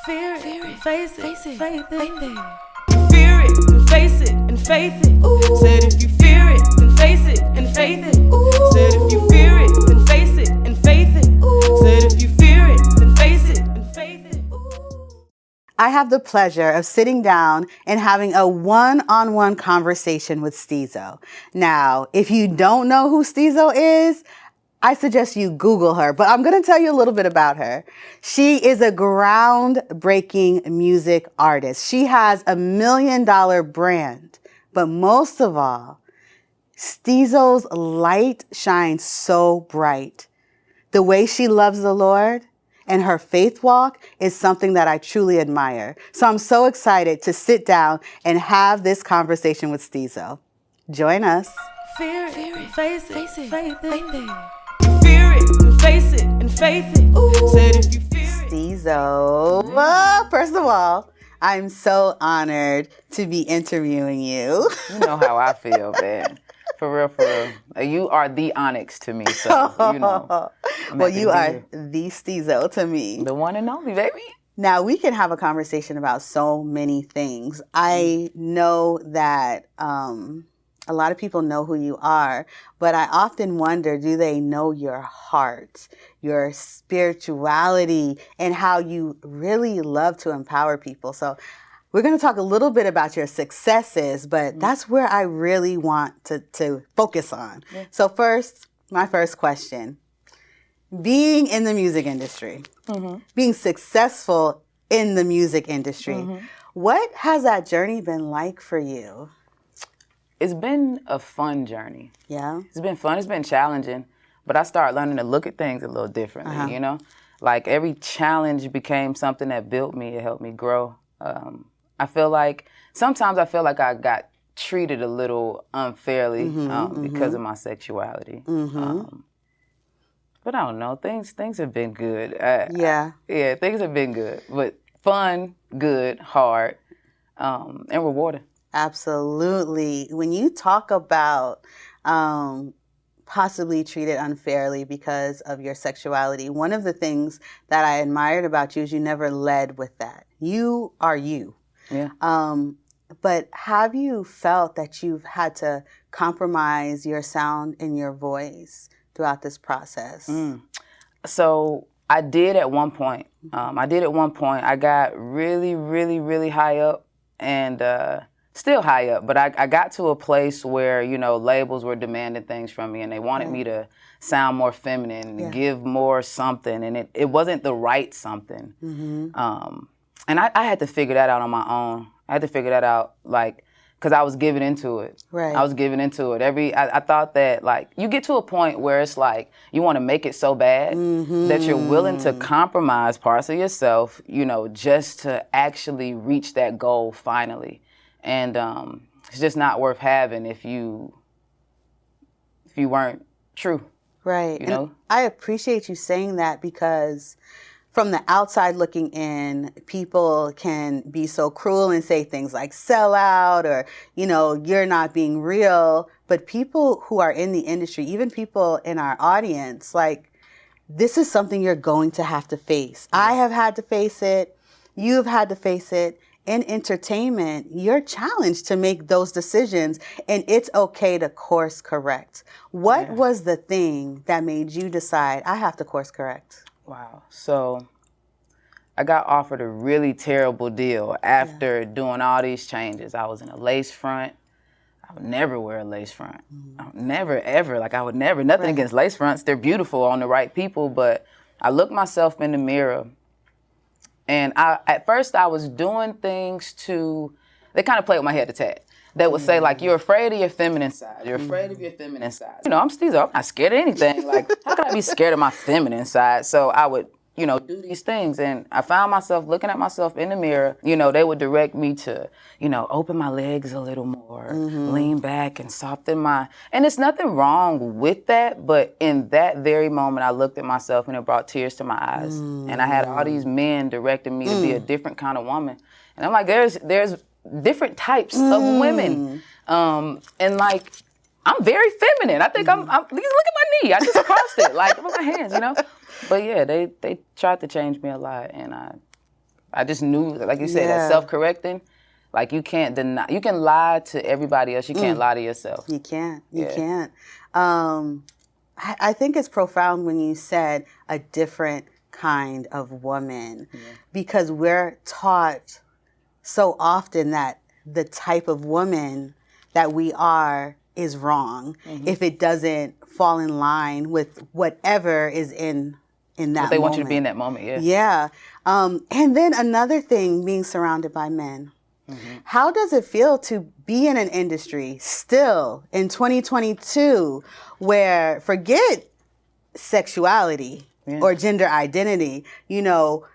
Fear it, face it, faith it. Fear it and face it and faith it. Ooh. Said if you fear it, then face it and faith it. Ooh. Said if you fear it, then face it and faith it. Ooh. Said if you fear it, then face it and faith it. Ooh. I have the pleasure of sitting down and having a one-on-one conversation with Steezo. Now, if you don't know who Steezo is, I suggest you Google her, but I'm going to tell you a little bit about her. She is a groundbreaking music artist. She has $1 million brand, but most of all, Steezo's light shines so bright. The way she loves the Lord and her faith walk is something that I truly admire. So I'm so excited to sit down and have this conversation with Steezo. Join us. Fear it, face it, faith it. Fear it and face it and faith it. Ooh. Said if you fear it. Steezo. Well, first of all, I'm so honored to be interviewing you. You know how I feel, man. For real, for real. You are the Onyx to me, so, you know. Well, you are the Steezo to me. The one and only, baby. Now, we can have a conversation about so many things. I know that a lot of people know who you are, but I often wonder, do they know your heart, your spirituality, and how you really love to empower people? So we're going to talk a little bit about your successes, but that's where I really want to focus on. Yeah. So first, my first question, being in the music industry, being successful in the music industry, what has that journey been like for you? It's been a fun journey. Yeah. It's been fun. It's been challenging, but I started learning to look at things a little differently, you know? Like every challenge became something that built me. It helped me grow. I feel like I got treated a little unfairly because of my sexuality. But I don't know. Things have been good. Yeah, things have been good. But fun, good, hard, and rewarding. Absolutely. When you talk about possibly treated unfairly because of your sexuality, one of the things that I admired about you is you never led with that. You are you. Yeah. But have you felt that you've had to compromise your sound and your voice throughout this process? So I did at one point. I got really, really, really high up and still high up. But I got to a place where, you know, labels were demanding things from me and they wanted me to sound more feminine, give more something. And it wasn't the right something. And I had to figure that out on my own. I had to figure that out, like, because I was giving into it. Right. I was giving into it. I thought that, like, you get to a point where it's like you want to make it so bad that you're willing to compromise parts of yourself, you know, just to actually reach that goal finally. And it's just not worth having if you weren't true. Right. You know? And I appreciate you saying that because from the outside looking in, people can be so cruel and say things like sell out or, you know, you're not being real. But people who are in the industry, even people in our audience, like, this is something you're going to have to face. I have had to face it. You've had to face it. In entertainment, you're challenged to make those decisions, and it's okay to course correct. What was the thing that made you decide, I have to course correct? Wow. So I got offered a really terrible deal after doing all these changes. I was in a lace front. I would never wear a lace front. I would never, ever. Like, I would never. Nothing against lace fronts. They're beautiful on the right people. But I looked myself in the mirror. And at first, I was doing things they kind of played with my head a tad. They would say, like, you're afraid of your feminine side. You're afraid of your feminine side. You know, I'm Steezo. I'm not scared of anything. Like, how can I be scared of my feminine side? So I would, you know, do these things. And I found myself looking at myself in the mirror. You know, they would direct me to, you know, open my legs a little more, lean back and soften and there's nothing wrong with that. But in that very moment, I looked at myself and it brought tears to my eyes. And I had all these men directing me to be a different kind of woman. And I'm like, there's different types of women. And like, I'm very feminine. I think look at my knee. I just crossed it. Like, look at my hands, you know? But yeah, they tried to change me a lot, and I I just knew, like you said, that Yeah. self-correcting, like you can't deny, you can lie to everybody else, you can't lie to yourself. You can't. You Yeah. can't. I think it's profound when you said a different kind of woman, because we're taught so often that the type of woman that we are is wrong if it doesn't fall in line with whatever is in that But they want moment. you to be in that moment, yeah. Yeah. And then another thing, being surrounded by men. How does it feel to be in an industry still in 2022 where, forget sexuality or gender identity, you know,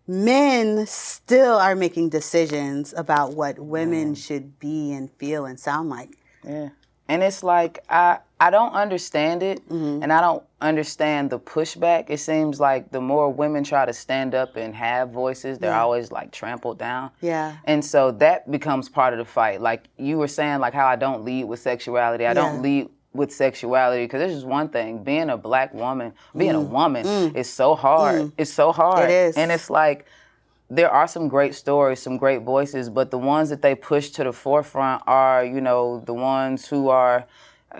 men still are making decisions about what women should be and feel and sound like? Yeah. And it's like, I don't understand it, and I don't understand the pushback. It seems like the more women try to stand up and have voices, they're always like trampled down. Yeah. And so that becomes part of the fight. Like you were saying, like how I don't lead with sexuality. I don't lead with sexuality because this is one thing. Being a black woman, being a woman is so hard. It's so hard. It is. And it's like, there are some great stories, some great voices, but the ones that they push to the forefront are, you know, the ones who are,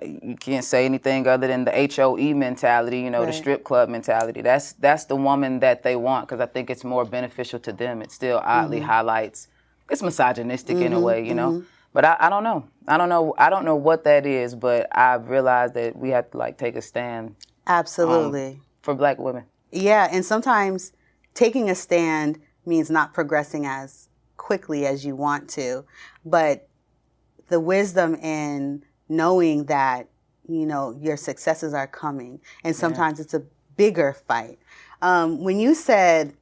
you can't say anything other than the HOE mentality, you know, the strip club mentality. That's the woman that they want because I think it's more beneficial to them. It still oddly highlights, it's misogynistic in a way, you know. But I don't know. I don't know what that is, but I've realized that we have to like take a stand. Absolutely. For black women. Yeah, and sometimes taking a stand means not progressing as quickly as you want to, but the wisdom in knowing that, you know, your successes are coming, and sometimes it's a bigger fight. When you said,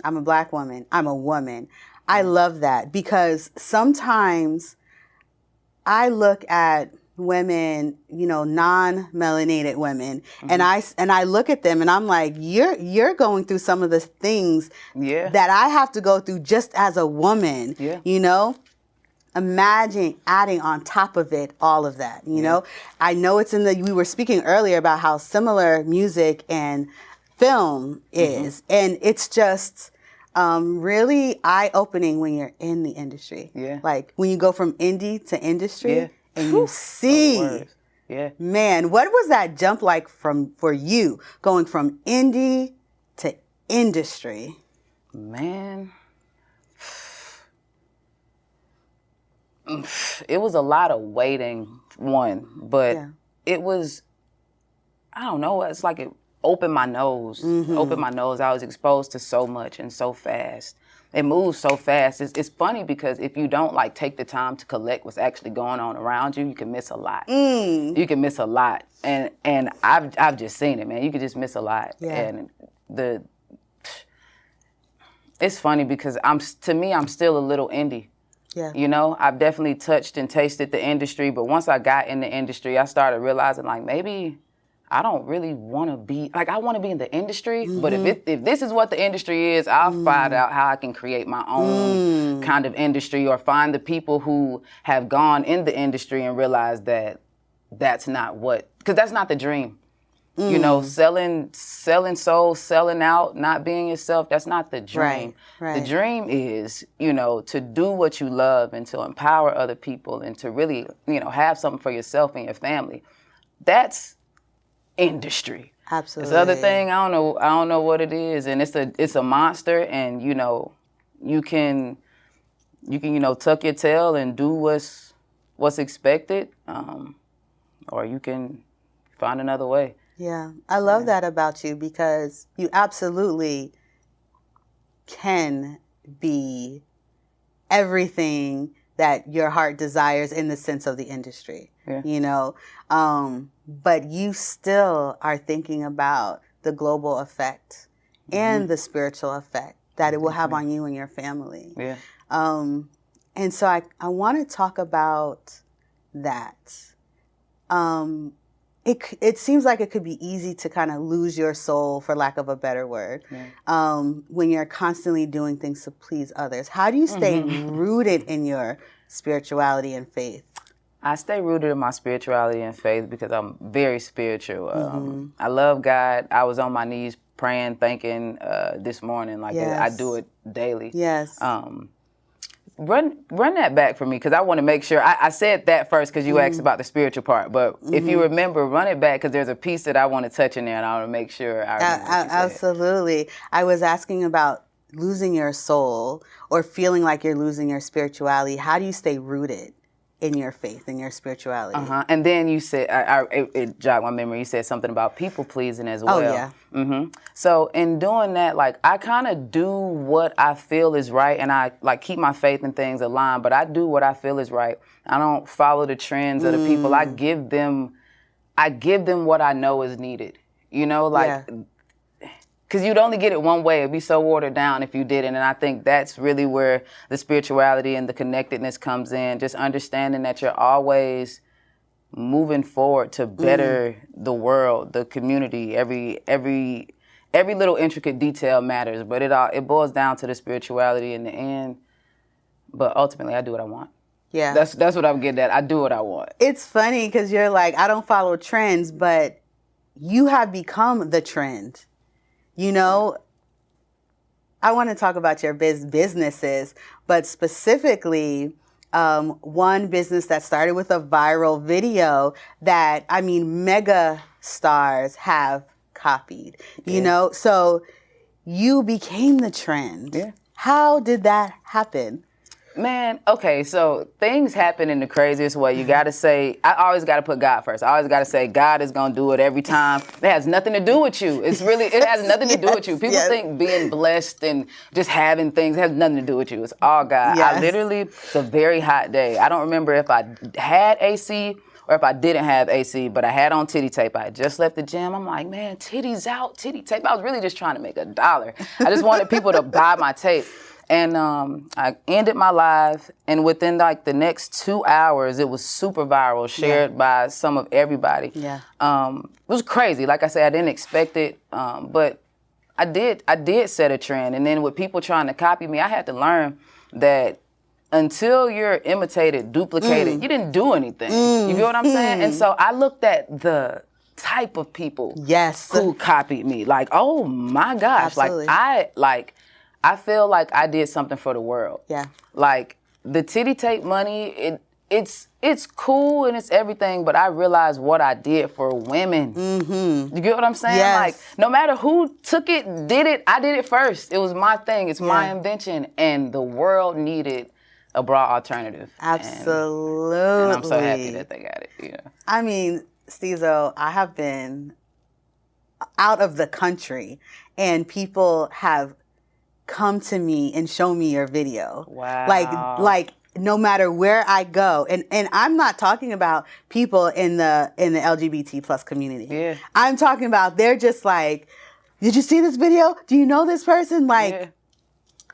I'm a black woman, I'm a woman, I love that because sometimes I look at women, you know, non-melanated women, and I look at them and I'm like, you're going through some of the things that I have to go through just as a woman. You know, imagine adding on top of it all of that. You know, I know it's we were speaking earlier about how similar music and film is, and it's just really eye-opening when you're in the industry. Like when you go from indie to industry. And you see, man, what was that jump like for you going from indie to industry? Man, it was a lot of waiting, but it was, I don't know, it's like it opened my nose. Opened my nose. I was exposed to so much and so fast. It moves so fast. It's funny because if you don't like take the time to collect what's actually going on around you, you can miss a lot. You can miss a lot, and I've just seen it, man. You could just miss a lot, and it's funny because I'm still a little indie. You know, I've definitely touched and tasted the industry, but once I got in the industry, I started realizing like maybe I don't really want to be, like I want to be in the industry, but if this is what the industry is, I'll find out how I can create my own kind of industry or find the people who have gone in the industry and realize that that's not because that's not the dream. You know, selling souls, selling out, not being yourself, that's not the dream. The dream is, you know, to do what you love and to empower other people and to really, you know, have something for yourself and your family. That's industry. Absolutely. This other thing, I don't know what it is, and it's a monster, and you know, you can you know tuck your tail and do what's expected, or you can find another way. Yeah, I love that about you because you absolutely can be everything that your heart desires in the sense of the industry. You know, but you still are thinking about the global effect and the spiritual effect that it will have on you and your family. And so I want to talk about that. It seems like it could be easy to kind of lose your soul, for lack of a better word, when you're constantly doing things to please others. How do you stay rooted in your spirituality and faith? I stay rooted in my spirituality and faith because I'm very spiritual. I love God. I was on my knees praying, thanking this morning. Like Yes. I do it daily. Yes. Run that back for me, because I want to make sure. I said that first because you asked about the spiritual part, but if you remember, run it back, because there's a piece that I want to touch in there, and I want to make sure I remember what you said. Absolutely. I was asking about losing your soul or feeling like you're losing your spirituality. How do you stay rooted in your faith and your spirituality? And then you said, it jogged my memory, you said something about people pleasing as well. Oh, yeah. So in doing that, like, I kind of do what I feel is right, and I like keep my faith and things aligned, but I do what I feel is right. I don't follow the trends of the people. I give them what I know is needed. You know, like, because you'd only get it one way. It'd be so watered down if you didn't. And I think that's really where the spirituality and the connectedness comes in. Just understanding that you're always moving forward to better the world, the community. Every little intricate detail matters, but it boils down to the spirituality in the end. But ultimately, I do what I want. Yeah. That's what I'm getting at. I do what I want. It's funny because you're like, I don't follow trends, but you have become the trend. You know, I want to talk about your businesses, but specifically one business that started with a viral video that, I mean, mega stars have copied, you know? So you became the trend. Yeah. How did that happen? Man, okay, so things happen in the craziest way. You gotta say, I always gotta put God first. I always gotta say, God is gonna do it every time. It has nothing to do with you. It has nothing to do with you. People think being blessed and just having things has nothing to do with you. It's all God. Yes. It's a very hot day. I don't remember if I had AC or if I didn't have AC, but I had on titty tape. I had just left the gym. I'm like, man, titties out, titty tape. I was really just trying to make $1. I just wanted people to buy my tape. And I ended my live, and within like the next 2 hours, it was super viral, shared by some of everybody. Yeah. It was crazy. Like I said, I didn't expect it, but I did set a trend. And then with people trying to copy me, I had to learn that until you're imitated, duplicated, you didn't do anything. You feel what I'm saying? And so I looked at the type of people who copied me. Like, oh my gosh. Absolutely. I feel like I did something for the world. Yeah. Like, the titty tape money, it's cool and it's everything, but I realized what I did for women. You get what I'm saying? Yes. Like, no matter who took it, did it, I did it first. It was my thing. It's my invention. And the world needed a broad alternative. Absolutely. And I'm so happy that they got it. Yeah. I mean, Steezo, I have been out of the country and people have come to me and show me your video. Wow. Like no matter where I go, and I'm not talking about people in the LGBT plus community. Yeah. I'm talking about they're just like, did you see this video? Do you know this person? Like,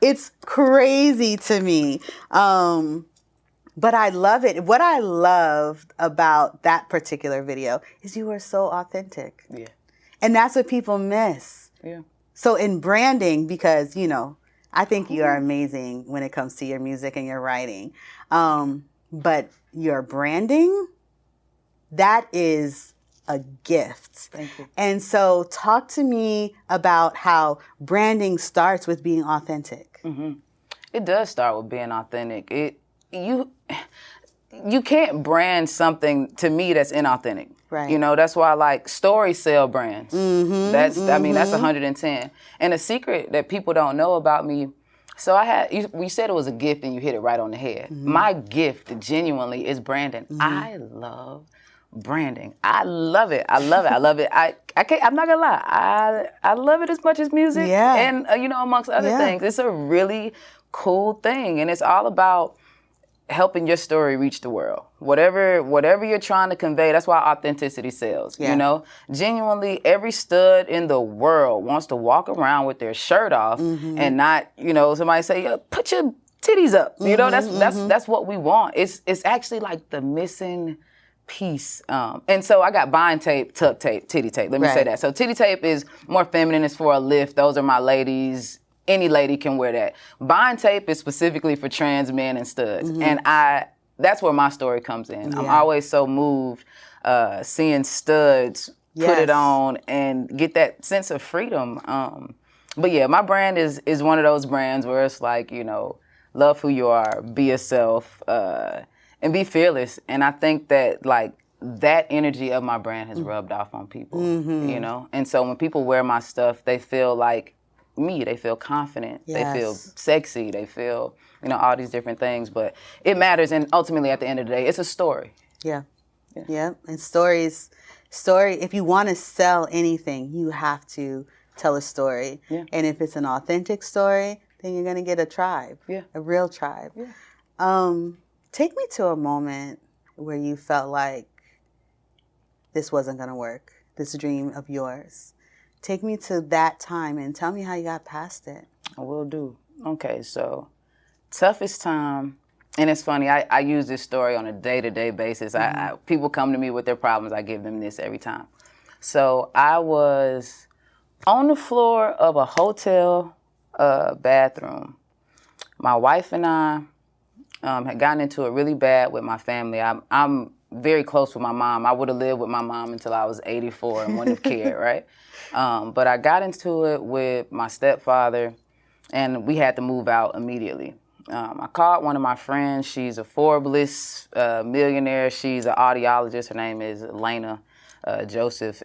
it's crazy to me. But I love it. What I loved about that particular video is you were so authentic. Yeah. And that's what people miss. Yeah. So in branding, because, you know, I think you are amazing when it comes to your music and your writing. But your branding, that is a gift. Thank you. And so talk to me about how branding starts with being authentic. It does start with being authentic. You can't brand something, to me, that's inauthentic. Right. You know, that's why, like, stories sell brands. That's 110. And a secret that people don't know about me, so we said it was a gift and you hit it right on the head. My gift, genuinely, is branding. I love branding. I love it. I love it. I love it. I'm not gonna lie. I love it as much as music. Yeah. And, you know, amongst other things. It's a really cool thing. And it's all about helping your story reach the world. Whatever you're trying to convey, that's why authenticity sells. You know, genuinely, every stud in the world wants to walk around with their shirt off and not, you know, somebody say, yo, put your titties up. You know, that's what we want. It's actually like the missing piece. And so I got bind tape, tuck tape, titty tape. Let me say that. So titty tape is more feminine. It's for a lift. Those are my ladies. Any lady can wear that. Bind tape is specifically for trans men and studs. And that's where my story comes in. I'm always so moved seeing studs put it on and get that sense of freedom. But yeah, my brand is one of those brands where it's like, you know, love who you are, be yourself, and be fearless. And I think that like that energy of my brand has rubbed off on people, you know? And so when people wear my stuff, they feel like me, they feel confident, they feel sexy, they feel, you know, all these different things. But it matters, and ultimately at the end of the day, it's a story. Yeah. And story, if you want to sell anything, you have to tell a story. Yeah. And if it's an authentic story, then you're going to get a tribe, a real tribe. Yeah. Take me to a moment where you felt like this wasn't going to work, this dream of yours. Take me to that time and tell me how you got past it. I will do. Okay, so toughest time, and it's funny, I use this story on a day-to-day basis. People come to me with their problems, I give them this every time. So I was on the floor of a hotel bathroom. My wife and I had gotten into it really bad with my family. I'm very close with my mom. I would have lived with my mom until I was 84 and wouldn't have cared, right? But I got into it with my stepfather, and we had to move out immediately. I called one of my friends. She's a Forbes millionaire. She's an audiologist. Her name is Elena Joseph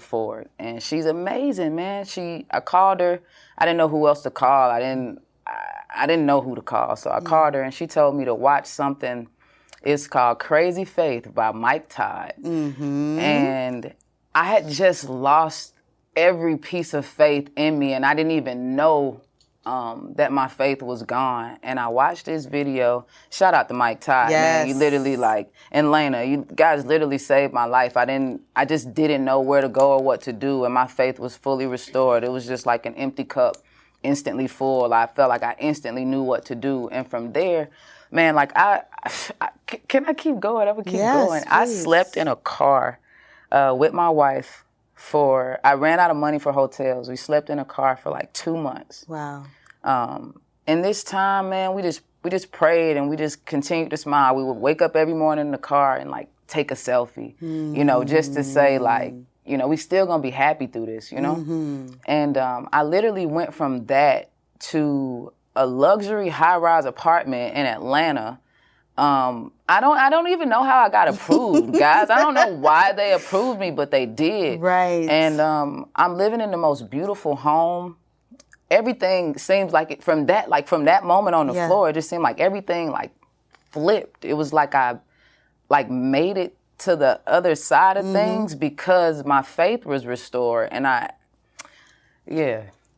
Ford, and she's amazing, man. I called her. I didn't know who else to call. I didn't know who to call, so I called her, and she told me to watch something. It's called Crazy Faith by Mike Todd. Mm-hmm. And I had just lost every piece of faith in me, and I didn't even know that my faith was gone. And I watched this video. Shout out to Mike Todd, man. You literally and Lena, you guys literally saved my life. I just didn't know where to go or what to do, and my faith was fully restored. It was just like an empty cup, instantly full. I felt like I instantly knew what to do. And from there, man, like can I keep going? I would keep going. Please. I slept in a car with my wife I ran out of money for hotels. We slept in a car for like 2 months. Wow. And this time, man, we just prayed and we just continued to smile. We would wake up every morning in the car and like take a selfie, you know, just to say like, you know, we still gonna be happy through this, you know? And I literally went from that to a luxury high-rise apartment in Atlanta. I don't even know how I got approved, guys. I don't know why they approved me, but they did. Right. And I'm living in the most beautiful home. Everything seems like it from that moment on the floor, it just seemed like everything like flipped. It was like I like made it to the other side of things because my faith was restored, and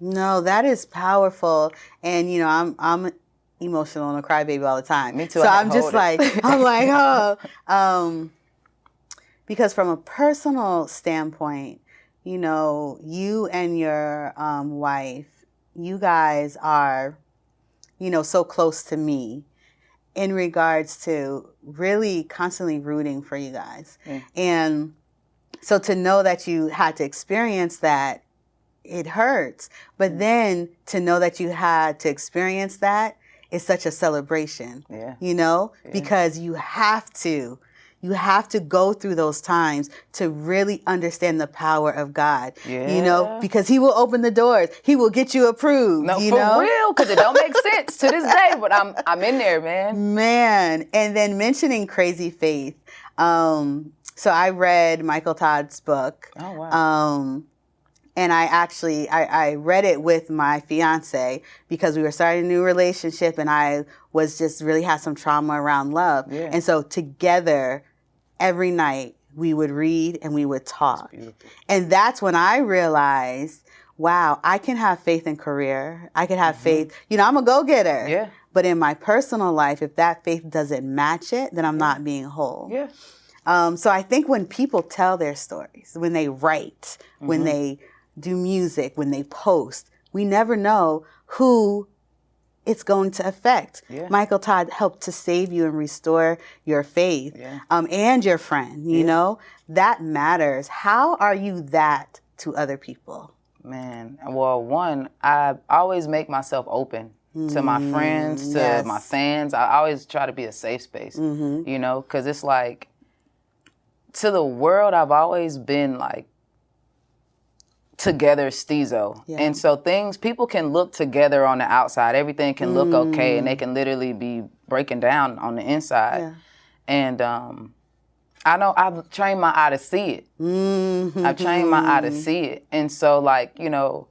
No, that is powerful. And you know, I'm emotional and a crybaby all the time. Me too. So I'm just like, because from a personal standpoint, you know, you and your wife, you guys are, you know, so close to me in regards to really constantly rooting for you guys. And so to know that you had to experience that, it hurts. But then to know that you had to experience that is such a celebration, you know, because you have to go through those times to really understand the power of God, you know, because he will open the doors. He will get you approved, no, you for know? real, because it don't make sense to this day, but I'm in there, man. Man, and then mentioning Crazy Faith. So I read Michael Todd's book. Oh, wow. And I read it with my fiance because we were starting a new relationship, and I was just really had some trauma around love. Yeah. And so together, every night, we would read and we would talk. And that's when I realized, wow, I can have faith in career. I can have faith. You know, I'm a go-getter. Yeah. But in my personal life, if that faith doesn't match it, then I'm not being whole. Yeah. So I think when people tell their stories, when they write, when they do music, when they post, we never know who it's going to affect. Yeah. Michael Todd helped to save you and restore your faith, and your friend, you know, that matters. How are you that to other people? Man, well, one, I always make myself open to my friends, to my fans. I always try to be a safe space, you know, because it's like, to the world, I've always been like together Steezo. Yeah. And so people can look together on the outside. Everything can look okay, and they can literally be breaking down on the inside. Yeah. And I know I've trained my eye to see it. I've trained my eye to see it. And so, like, you know,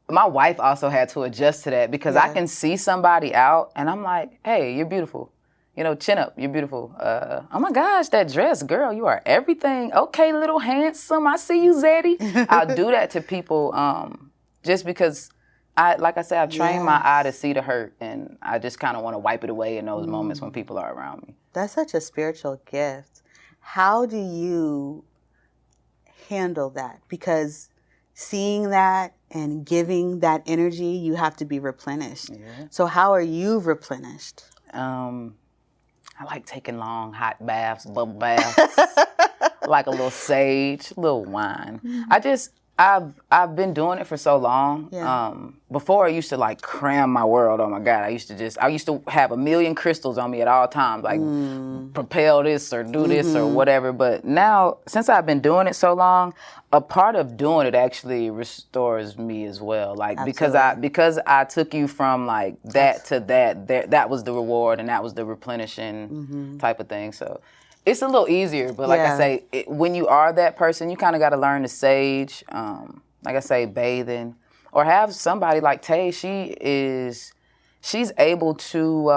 my wife also had to adjust to that because I can see somebody out and I'm like, hey, you're beautiful. You know, chin up, you're beautiful. Oh my gosh, that dress, girl, you are everything. Okay, little handsome, I see you, Zeddy. I'll do that to people just because, like I said, I've trained my eye to see the hurt, and I just kind of want to wipe it away in those moments when people are around me. That's such a spiritual gift. How do you handle that? Because seeing that and giving that energy, you have to be replenished. Yeah. So how are you replenished? I like taking long hot baths, bubble baths, like a little sage, a little wine. I've been doing it for so long. Yeah. Before I used to like cram my world. Oh my God, I used to have a million crystals on me at all times, like propel this or do this or whatever. But now, since I've been doing it so long, a part of doing it actually restores me as well. Like because I took you from like that to that was the reward and that was the replenishing type of thing. So it's a little easier, but like I say, when you are that person, you kind of got to learn to sage, like I say, bathing, or have somebody like Tay. She's able to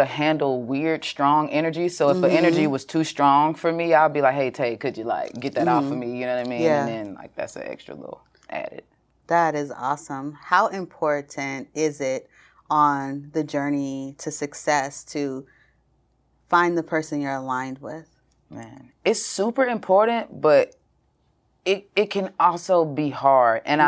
handle weird, strong energy. So if the energy was too strong for me, I'll be like, hey, Tay, could you like get that off of me? You know what I mean? Yeah. And then like that's an extra little added. That is awesome. How important is it on the journey to success to find the person you're aligned with? Man, it's super important, but it can also be hard. And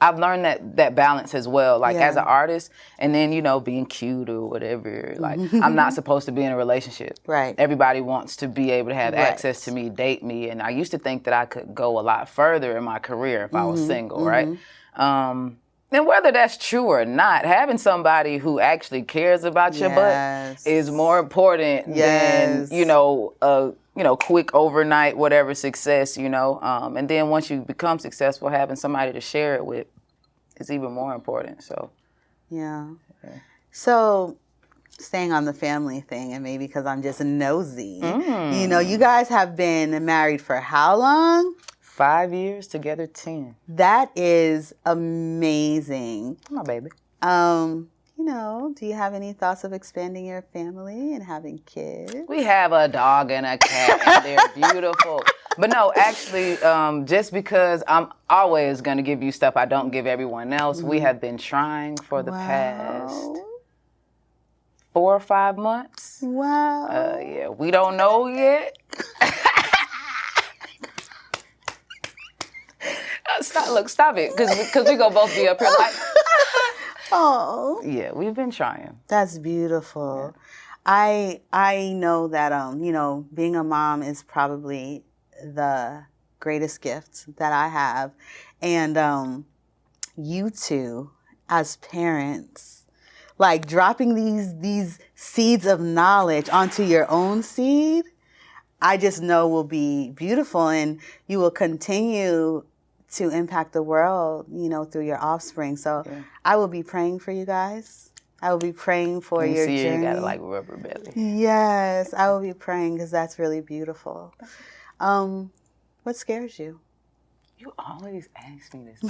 I've learned that balance as well. Like as an artist, and then, you know, being cute or whatever, like I'm not supposed to be in a relationship. Right. Everybody wants to be able to have access to me, date me. And I used to think that I could go a lot further in my career if I was single, right? And whether that's true or not, having somebody who actually cares about your butt is more important than, you know, quick overnight, whatever success, you know. And then once you become successful, having somebody to share it with is even more important. So, yeah. So, staying on the family thing, and maybe because I'm just nosy, you know, you guys have been married for how long? 5 years, together 10. That is amazing. My baby. You know, do you have any thoughts of expanding your family and having kids? We have a dog and a cat, and they're beautiful. But no, actually, just because I'm always going to give you stuff I don't give everyone else, we have been trying for the past 4 or 5 months. Wow. Yeah, we don't know yet. Stop it, because we gonna both be up here like. Oh. Yeah, we've been trying. That's beautiful. Yeah. I know that you know, being a mom is probably the greatest gift that I have, and you two as parents, like dropping these seeds of knowledge onto your own seed, I just know will be beautiful, and you will continue to impact the world, you know, through your offspring. So I will be praying for you guys. I will be praying for your journey. You got like rubber belly. Yes, I will be praying because that's really beautiful. What scares you? You always ask me this.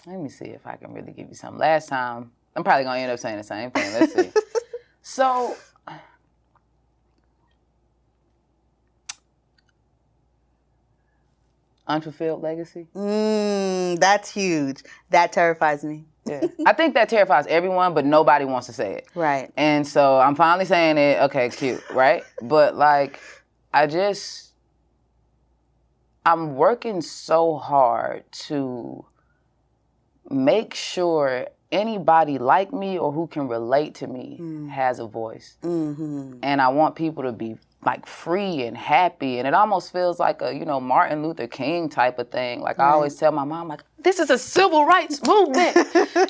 Let me see if I can really give you something. Last time, I'm probably gonna end up saying the same thing. Let's see. So. Unfulfilled legacy. That's huge. That terrifies me. Yeah. I think that terrifies everyone, but nobody wants to say it. Right. And so I'm finally saying it. Okay, cute, right? But like, I'm working so hard to make sure anybody like me or who can relate to me has a voice. And I want people to be like free and happy, and it almost feels like a, you know, Martin Luther King type of thing. Like I always tell my mom, like, this is a civil rights movement,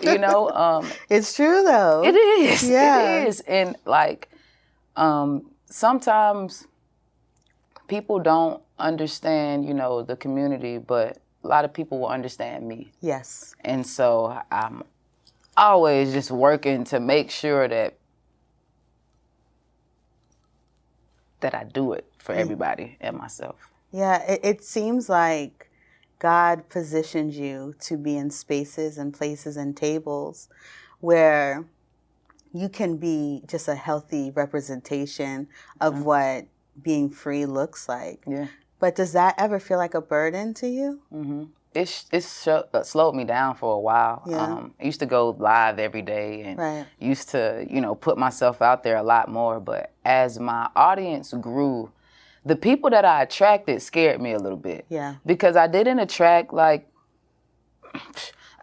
you know. It's true though. It is. Yeah. It is. And like sometimes people don't understand, you know, the community, but a lot of people will understand me. Yes. And so I'm always just working to make sure that I do it for everybody and myself. Yeah, it seems like God positioned you to be in spaces and places and tables where you can be just a healthy representation of what being free looks like. Yeah. But does that ever feel like a burden to you? Mm-hmm. It slowed me down for a while. Yeah. I used to go live every day and used to, you know, put myself out there a lot more. But as my audience grew, the people that I attracted scared me a little bit. Yeah. Because I didn't attract, like,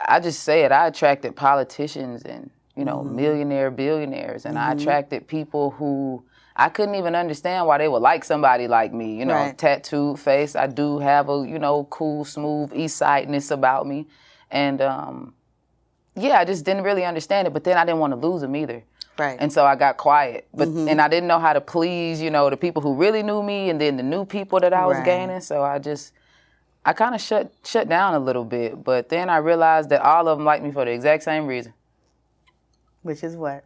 I just say it, I attracted politicians and, you know, billionaires. And I attracted people who I couldn't even understand why they would like somebody like me, you know, tattooed face. I do have a, you know, cool, smooth east sideness about me. And I just didn't really understand it. But then I didn't want to lose them either. Right. And so I got quiet. But and I didn't know how to please, you know, the people who really knew me and then the new people that I was gaining. So I kind of shut down a little bit. But then I realized that all of them liked me for the exact same reason. Which is what?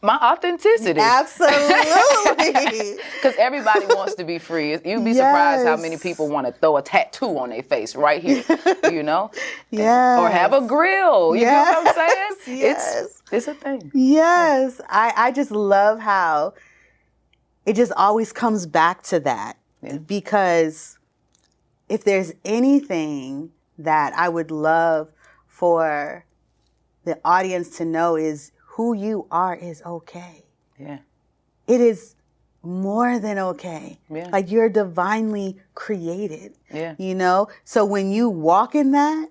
My authenticity. Absolutely. Because everybody wants to be free. You'd be surprised how many people want to throw a tattoo on their face right here, you know? Yes. Or have a grill. You know what I'm saying? Yes. It's a thing. Yes. I just love how it just always comes back to that. Yeah. Because if there's anything that I would love for the audience to know is who you are is okay. Yeah. It is more than okay. Yeah. Like you're divinely created. Yeah. You know? So when you walk in that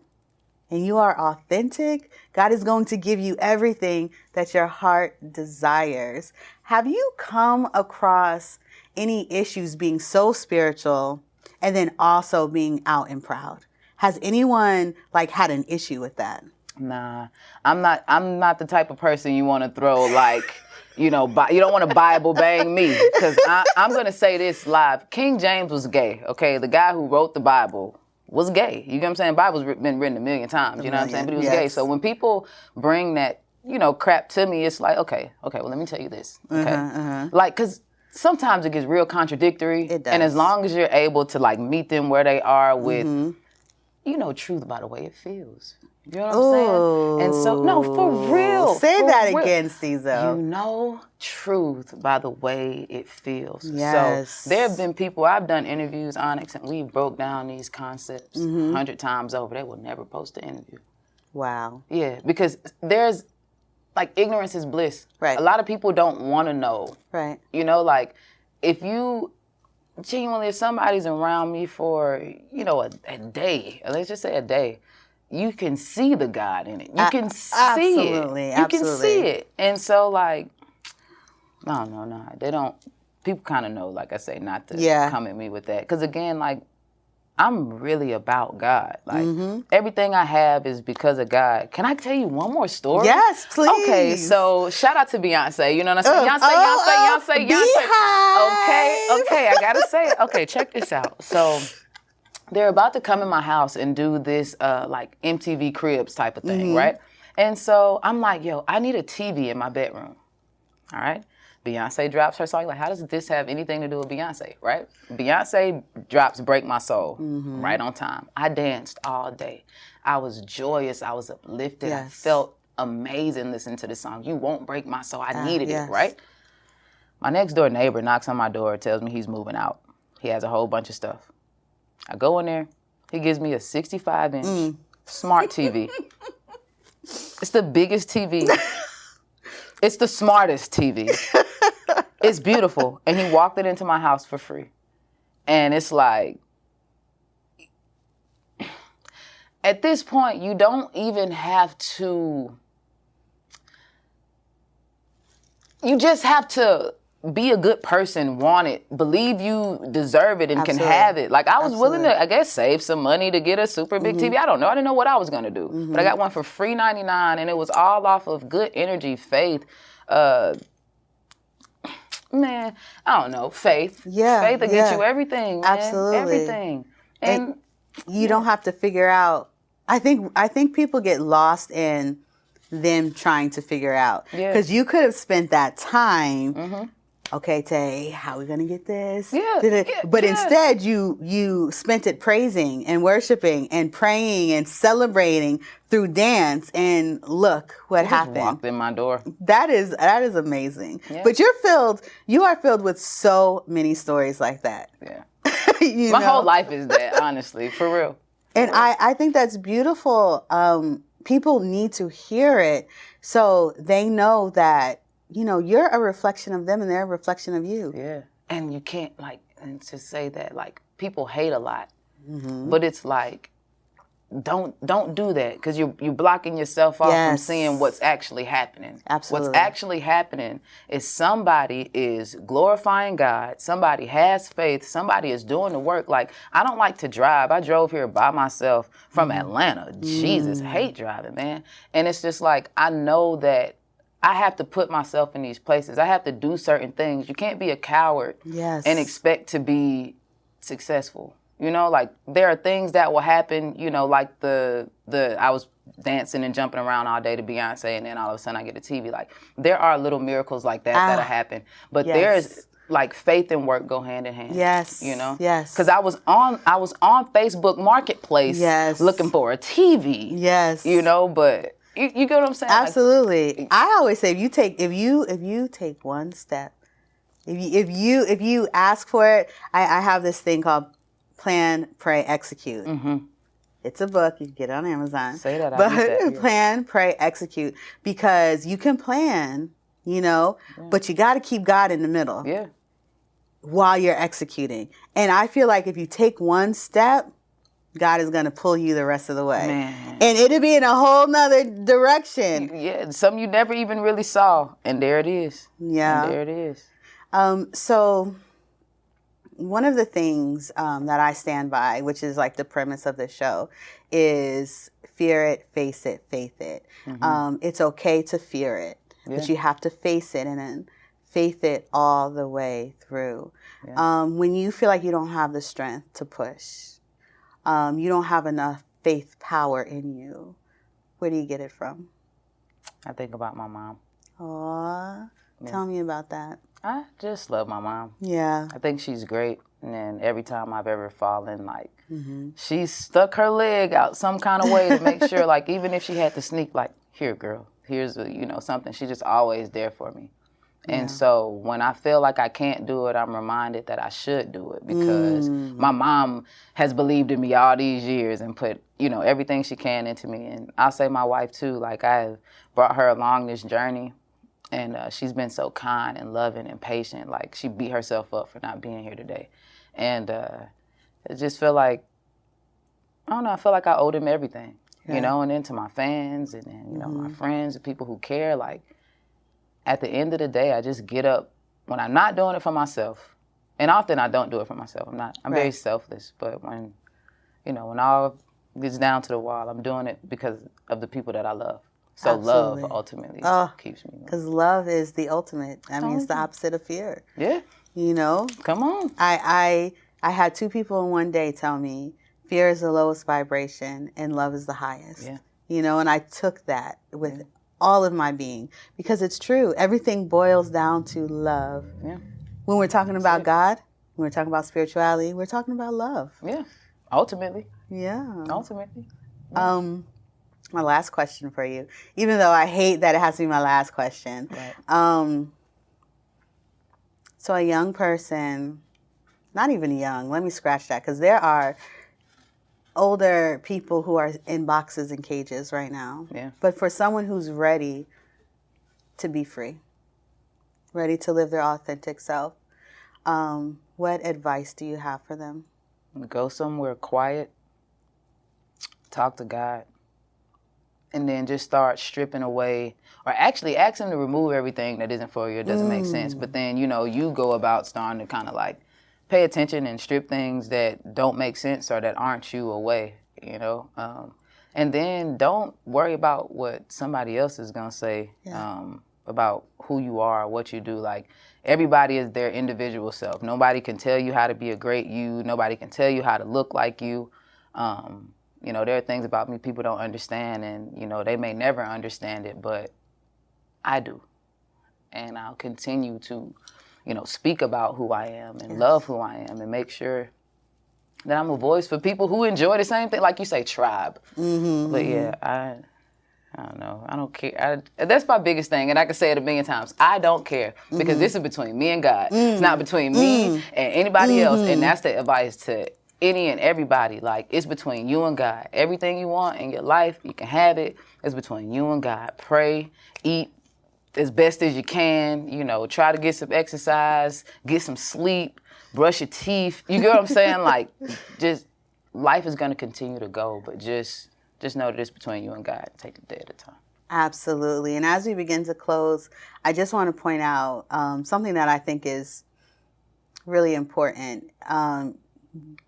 and you are authentic, God is going to give you everything that your heart desires. Have you come across any issues being so spiritual and then also being out and proud? Has anyone like had an issue with that? Nah, I'm not the type of person you want to throw like, you know, you don't want to Bible bang me because I'm going to say this live. King James was gay, okay? The guy who wrote the Bible was gay. You get what I'm saying? Bible's been written a million times, you know what I'm saying? But he was gay. So when people bring that, you know, crap to me, it's like, okay, well, let me tell you this, okay? Like, because sometimes it gets real contradictory. It does. And as long as you're able to, like, meet them where they are with, you know, truth by the way it feels. You know what I'm saying? And so, no, for real. Say that again, Steezo. You know truth by the way it feels. Yes. So there have been people, I've done interviews, Onyx, and we broke down these concepts 100 times over. They will never post the interview. Wow. Yeah, because there's, like, ignorance is bliss. Right. A lot of people don't want to know. Right. You know, like, if somebody's around me for, you know, a day, let's just say a day, you can see the God in it. You can see it. You can see it. And so, like, no. They don't, people kind of know, like I say, not to come at me with that. Because, again, like, I'm really about God. Like, everything I have is because of God. Can I tell you one more story? Yes, please. Okay, so shout out to Beyonce. You know what I'm saying? Beyonce. Okay, I got to say it. Okay, check this out. So they're about to come in my house and do this like MTV Cribs type of thing, right? And so I'm like, yo, I need a TV in my bedroom, all right? Beyonce drops her song. Like, how does this have anything to do with Beyonce, right? Beyonce drops Break My Soul right on time. I danced all day. I was joyous. I was uplifted. I felt amazing listening to this song. You Won't Break My Soul. I needed it, right? My next door neighbor knocks on my door, tells me he's moving out. He has a whole bunch of stuff. I go in there. He gives me a 65-inch smart TV. It's the biggest TV. It's the smartest TV. It's beautiful. And he walked it into my house for free. And it's like, at this point, you don't even have to, you just have to be a good person, want it, believe you deserve it and Absolutely. can have it. Like, I was willing Absolutely. to, I guess, save some money to get a super big TV. I don't know. I didn't know what I was going to do. But I got one for free $99, and it was all off of good energy, faith. Man, I don't know, faith. Yeah, Faith will get you everything, man. Absolutely. Everything. And you don't have to figure out. I think people get lost in them trying to figure out. Because you could have spent that time, okay, Tay, how are we going to get this? But instead, you spent it praising and worshiping and praying and celebrating through dance, and look what happened. Just walked in my door. That is amazing. Yeah. But you are filled with so many stories like that. Yeah. My whole life is that, honestly, for real. And I think that's beautiful. People need to hear it so they know that, you're a reflection of them and they're a reflection of you. Yeah. And you can't, and to say that, people hate a lot. But it's like, don't do that, because you're blocking yourself off from seeing what's actually happening. Absolutely. What's actually happening is somebody is glorifying God. Somebody has faith. Somebody is doing the work. Like, I don't like to drive. I drove here by myself from Atlanta. Jesus, hate driving, man. And it's just like, I know that I have to put myself in these places. I have to do certain things. You can't be a coward and expect to be successful. There are things that will happen, like I was dancing and jumping around all day to Beyonce, and then all of a sudden I get a TV. Like, there are little miracles like that that'll happen. But there's, faith and work go hand in hand. Yes. Yes. Because I was on Facebook Marketplace looking for a TV. Yes. But you get what I'm saying? Absolutely. I always say, if you take one step, if you ask for it, I have this thing called Plan, Pray, Execute. It's a book. You can get it on Amazon. Say that. But plan, pray, execute. Because you can plan, but you got to keep God in the middle. Yeah. While you're executing. And I feel like if you take one step, God is going to pull you the rest of the way. Man. And it'll be in a whole nother direction. Yeah. Something you never even really saw. And there it is. Yeah. And there it is. So one of the things that I stand by, which is like the premise of the show, is fear it, face it, faith it. It's okay to fear it, but you have to face it and then faith it all the way through. When you feel like you don't have the strength to push, you don't have enough faith power in you, where do you get it from? I think about my mom. Aw, tell me about that. I just love my mom. Yeah. I think she's great. And then every time I've ever fallen, she stuck her leg out some kind of way to make sure, even if she had to sneak, here, girl, here's something. She's just always there for me. And so when I feel like I can't do it, I'm reminded that I should do it, because my mom has believed in me all these years and put, everything she can into me. And I'll say my wife too, I have brought her along this journey. And she's been so kind and loving and patient. She beat herself up for not being here today. And I just feel like, I don't know, I feel like I owe them everything, and then to my fans and then, my friends and people who care. At the end of the day, I just get up when I'm not doing it for myself. And often I don't do it for myself. I'm very selfless. But when all gets down to the wall, I'm doing it because of the people that I love. So love ultimately keeps me. Because love is the ultimate. It's the opposite of fear. Yeah. Come on. I had two people in one day tell me, fear is the lowest vibration and love is the highest. Yeah. And I took that with all of my being, because it's true. Everything boils down to love. Yeah. When we're talking about God, when we're talking about spirituality, we're talking about love. Yeah. Ultimately. Yeah. Ultimately. Yeah. My last question for you, even though I hate that it has to be my last question. Right. So a young person, not even young, let me scratch that, because there are older people who are in boxes and cages right now. Yeah. But for someone who's ready to be free, ready to live their authentic self, what advice do you have for them? Go somewhere quiet, talk to God, and then just start stripping away, or actually ask them to remove everything that isn't for you, it doesn't make sense. But then, you know, you go about starting to kind of like pay attention and strip things that don't make sense or that aren't you away, you know? And then don't worry about what somebody else is gonna say about who you are, what you do. Like, everybody is their individual self. Nobody can tell you how to be a great you. Nobody can tell you how to look like you. You know, there are things about me people don't understand, and, you know, they may never understand it, but I do. And I'll continue to, you know, speak about who I am and love who I am and make sure that I'm a voice for people who enjoy the same thing. Like you say, tribe. But yeah, I don't know. I don't care. That's my biggest thing, and I can say it a million times. I don't care, because this is between me and God. It's not between me and anybody else, and that's the advice to any and everybody. Like, it's between you and God. Everything you want in your life, you can have it. It's between you and God. Pray, eat as best as you can. You know, try to get some exercise, get some sleep, brush your teeth. You get what I'm saying? Like, just life is going to continue to go, but just know that it's between you and God. Take a day at a time. Absolutely. And as we begin to close, I just want to point out something that I think is really important.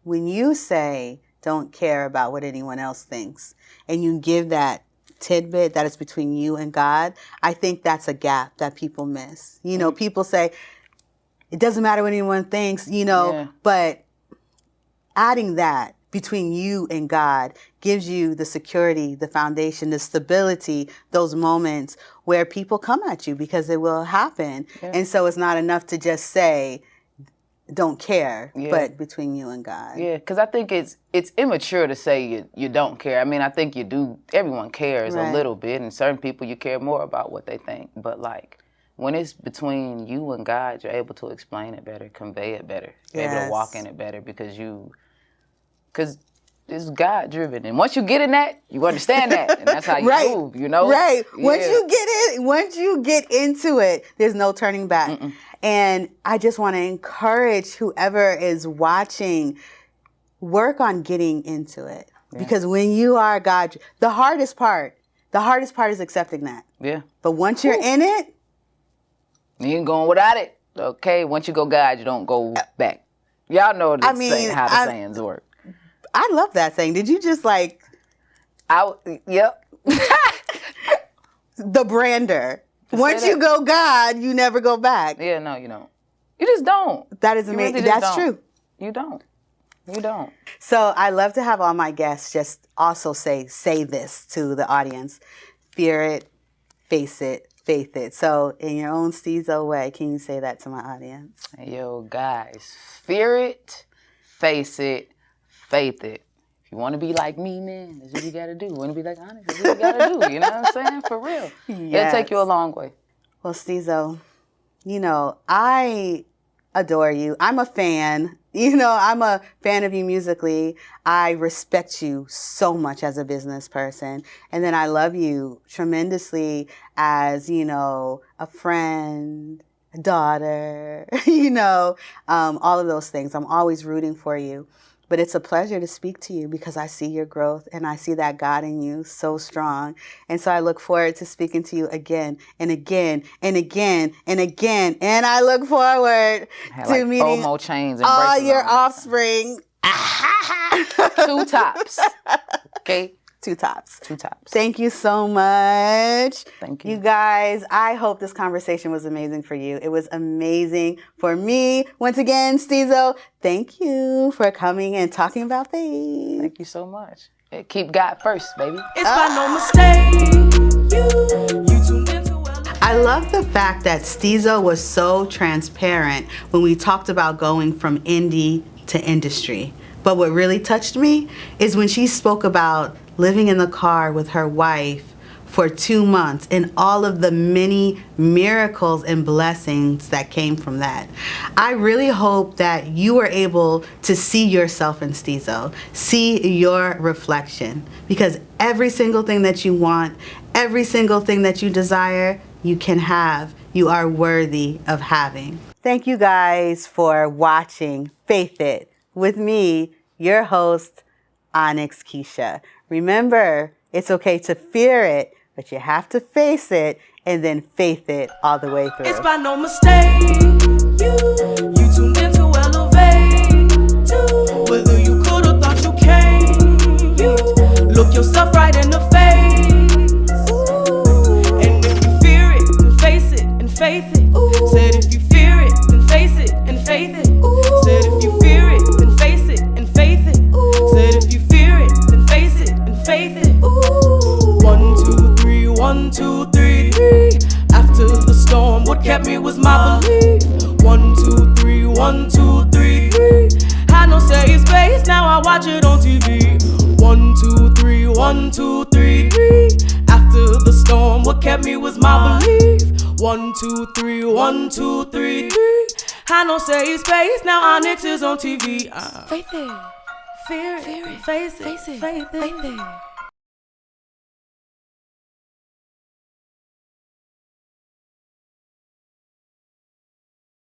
When you say don't care about what anyone else thinks, and you give that tidbit that it's between you and God, I think that's a gap that people miss. You know, people say, it doesn't matter what anyone thinks, you know, but adding that between you and God gives you the security, the foundation, the stability, those moments where people come at you, because it will happen. And so it's not enough to just say, don't care, but between you and God. Yeah, because I think it's immature to say you don't care. I mean, I think you do. Everyone cares a little bit, and certain people you care more about what they think. But like, when it's between you and God, you're able to explain it better, convey it better, you're able to walk in it better, because it's God driven, and once you get in that, you understand that, and that's how you move. You know, Once you get into it, there's no turning back. And I just want to encourage whoever is watching, work on getting into it, because when you are God, the hardest part is accepting that. But once you're in it, you ain't going without it. Okay, once you go God, you don't go back. Y'all know how the sayings work. I love that saying. Did you just like... Yep. The brander. Once you go God, you never go back. Yeah, no, you don't. You just don't. That is amazing. That's true. You don't. You don't. So I love to have all my guests just also say this to the audience. Fear it, face it, faith it. So in your own Steezo way, can you say that to my audience? Yo, guys, fear it, face it, faith it. If you want to be like me, man, that's what you got to do. Want to be like Onyx, that's what you got to do. You know what I'm saying? For real. It'll take you a long way. Well, Steezo, you know, I adore you. I'm a fan. You know, I'm a fan of you musically. I respect you so much as a business person. And then I love you tremendously as, you know, a friend, a daughter, you know, all of those things. I'm always rooting for you. But it's a pleasure to speak to you, because I see your growth and I see that God in you so strong. And so I look forward to speaking to you again and again and again and again. And I look forward to meeting FOMO chains and all your offspring. 2 tops. Okay? 2 tops. 2 tops. Thank you so much. Thank you. You guys, I hope this conversation was amazing for you. It was amazing for me. Once again, Steezo, thank you for coming and talking about faith. Thank you so much. Keep God first, baby. It's by no mistake. You tuned into I love the fact that Steezo was so transparent when we talked about going from indie to industry. But what really touched me is when she spoke about living in the car with her wife for 2 months and all of the many miracles and blessings that came from that. I really hope that you were able to see yourself in Steezo, see your reflection, because every single thing that you want, every single thing that you desire, you can have. You are worthy of having. Thank you guys for watching Faith It with me, your host, Onyx Keisha. Remember, It's okay to fear it, but you have to face it and then faith it all the way through. It's by no mistake. You tuned in to elevate. Whether you could or thought you came. You look yourself right in the face. And if you fear it, then face it and faith it. Said if you fear it, then face it and faith it. Said if you fear it, then face it and faith it. Said if you fear it, then face it and faith it. 1, 2, 3, 1, 2, 3, 3. After the storm, what kept me was my belief. 1, 2, 3, 1, 2, 3, 3. Had no safe space, now I watch it on TV. 1, 2, 3, 1, 2, 3, 3. After the storm, what kept me was my belief. 1, 2, 3, 1, 2, 3, 3. Had no safe space, now Onyx is on TV. Faith it, Fear it, face it, faith it.